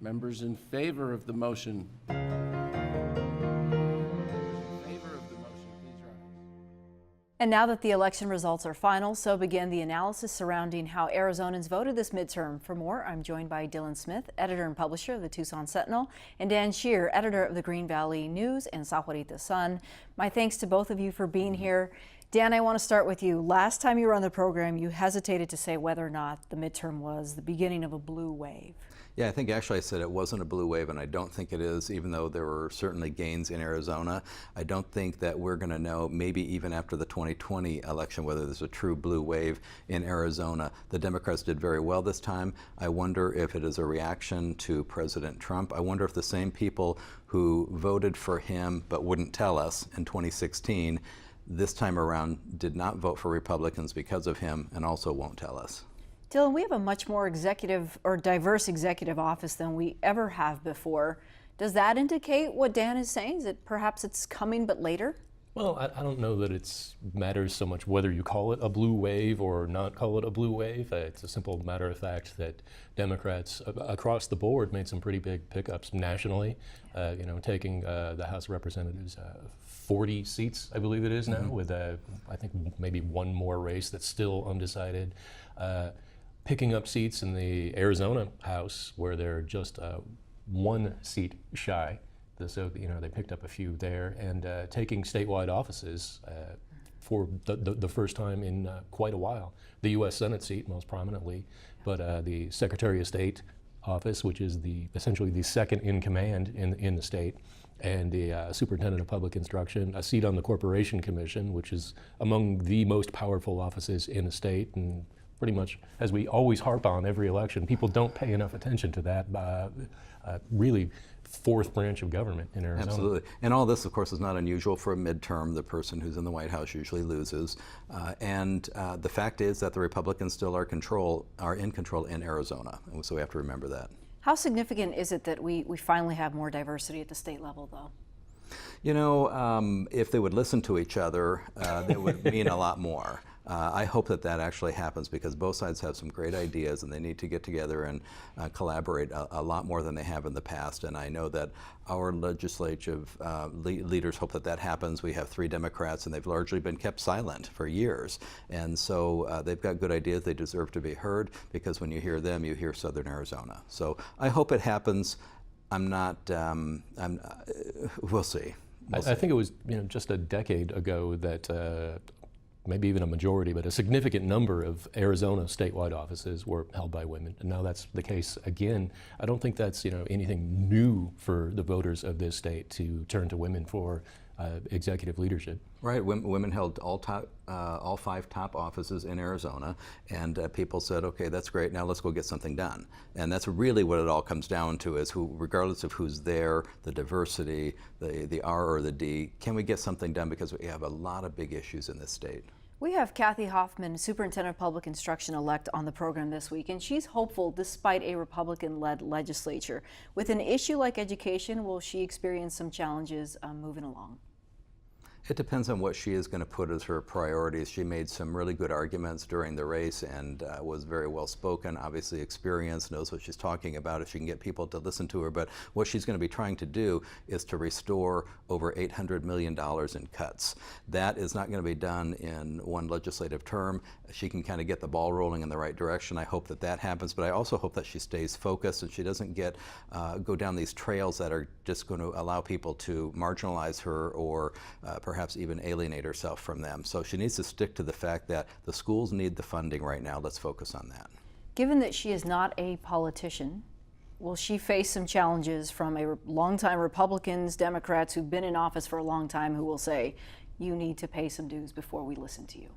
Members in favor of the motion. And now that the election results are final, so begin the analysis surrounding how Arizonans voted this midterm. For more, I'm joined by Dylan Smith, editor and publisher of the Tucson Sentinel, and Dan Shear, editor of the Green Valley News and Sahuarita Sun. My thanks to both of you for being here. Dan, I want to start with you. Last time you were on the program, you hesitated to say whether or not the midterm was the beginning of a blue wave. Yeah, I think actually I said it wasn't a blue wave, and I don't think it is, even though there were certainly gains in Arizona. I don't think that we're going to know, maybe even after the 2020 election, whether there's a true blue wave in Arizona. The Democrats did very well this time. I wonder if it is a reaction to President Trump. I wonder if the same people who voted for him but wouldn't tell us in 2016 this time around did not vote for Republicans because of him and also won't tell us. Dylan, we have a much more executive or diverse executive office than we ever have before. Does that indicate what Dan is saying? Is it perhaps it's coming but later? Well, I don't know that it matters so much whether you call it a blue wave or not call it a blue wave. It's a simple matter of fact that Democrats across the board made some pretty big pickups nationally. Taking the House of Representatives 40 seats, I believe it is now, with I think maybe one more race that's still undecided. Picking up seats in the Arizona House where they're just one seat shy. So, they picked up a few there, and taking statewide offices for the first time in quite a while. The U.S. Senate seat most prominently, but the Secretary of State office, which is essentially the second in command in the state, and the Superintendent of Public Instruction, a seat on the Corporation Commission, which is among the most powerful offices in the state, and pretty much, as we always harp on every election, people don't pay enough attention to that really fourth branch of government in Arizona. Absolutely. And all this, of course, is not unusual for a midterm. The person who's in the White House usually loses. And the fact is that the Republicans still are in control in Arizona. And so we have to remember that. How significant is it that we finally have more diversity at the state level, though? If they would listen to each other, that would mean a lot more. I hope that actually happens, because both sides have some great ideas and they need to get together and collaborate a lot more than they have in the past. And I know that our legislative leaders hope that happens. We have 3 Democrats and they've largely been kept silent for years. And so they've got good ideas. They deserve to be heard, because when you hear them, you hear Southern Arizona. So I hope it happens. We'll see. I think it was just a decade ago that maybe even a majority, but a significant number of Arizona statewide offices were held by women, and now that's the case again. I don't think that's anything new for the voters of this state to turn to women for executive leadership. Right, women held all 5 top offices in Arizona, and people said, okay, that's great, now let's go get something done. And that's really what it all comes down to, is regardless of who's there, the diversity, the R or the D, can we get something done, because we have a lot of big issues in this state. We have Kathy Hoffman, Superintendent of Public Instruction-elect, on the program this week, and she's hopeful despite a Republican-led legislature. With an issue like education, will she experience some challenges moving along? It depends on what she is going to put as her priorities. She made some really good arguments during the race and was very well spoken, obviously experienced, knows what she's talking about if she can get people to listen to her. But what she's going to be trying to do is to restore over $800 million in cuts. That is not going to be done in one legislative term. She can kind of get the ball rolling in the right direction. I hope that happens, but I also hope that she stays focused and she doesn't go down these trails that are just going to allow people to marginalize her or perhaps even alienate herself from them. So she needs to stick to the fact that the schools need the funding right now. Let's focus on that. Given that she is not a politician, will she face some challenges from longtime Republicans, Democrats who've been in office for a long time, who will say, you need to pay some dues before we listen to you?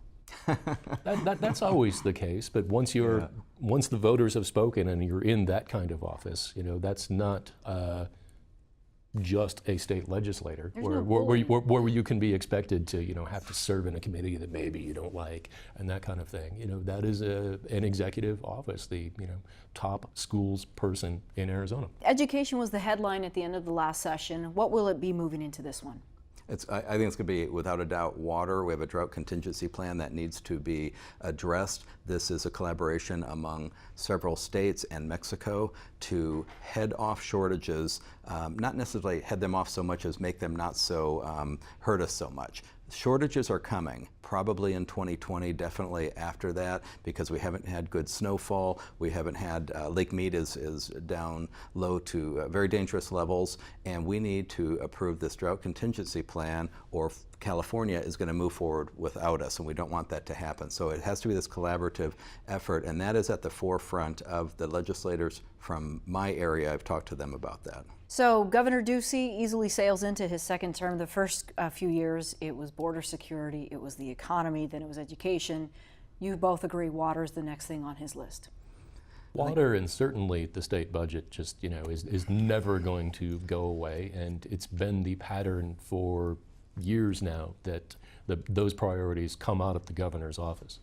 That's always the case, but once the voters have spoken and you're in that kind of office, that's not just a state legislator where you can be expected to have to serve in a committee that maybe you don't like and that kind of thing. That is an executive office, the top schools person in Arizona. Education was the headline at the end of the last session. What will it be moving into this one? I think it's going to be, without a doubt, water. We have a drought contingency plan that needs to be addressed. This is a collaboration among several states and Mexico to head off shortages, not necessarily head them off so much as make them not so hurt us so much. Shortages are coming, probably in 2020, definitely after that, because we haven't had good snowfall. We haven't had, Lake Mead is down low to very dangerous levels, and we need to approve this drought contingency plan, or California is going to move forward without us, and we don't want that to happen. So it has to be this collaborative effort, and that is at the forefront of the legislators from my area. I've talked to them about that. So Governor Ducey easily sails into his second term. The first few years, it was border security, it was the economy, then it was education. You both agree water's the next thing on his list. Water, and certainly the state budget, just, you know, is never going to go away, and it's been the pattern for years now that those priorities come out of the governor's office.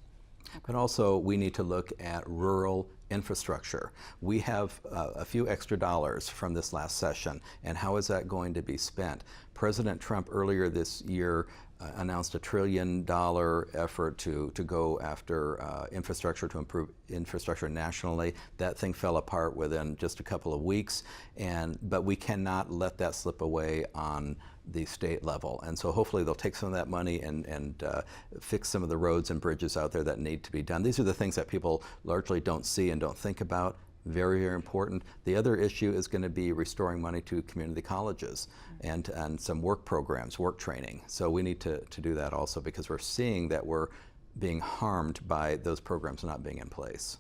But also, we need to look at rural infrastructure. We have a few extra dollars from this last session, and how is that going to be spent? President Trump earlier this year announced $1 trillion effort to go after infrastructure, to improve infrastructure nationally. That thing fell apart within just a couple of weeks, but we cannot let that slip away on the state level. And so hopefully they'll take some of that money and fix some of the roads and bridges out there that need to be done. These are the things that people largely don't see and don't think about. Very, very important. The other issue is going to be restoring money to community colleges and some work programs, work training. So we need to do that also, because we're seeing that we're being harmed by those programs not being in place.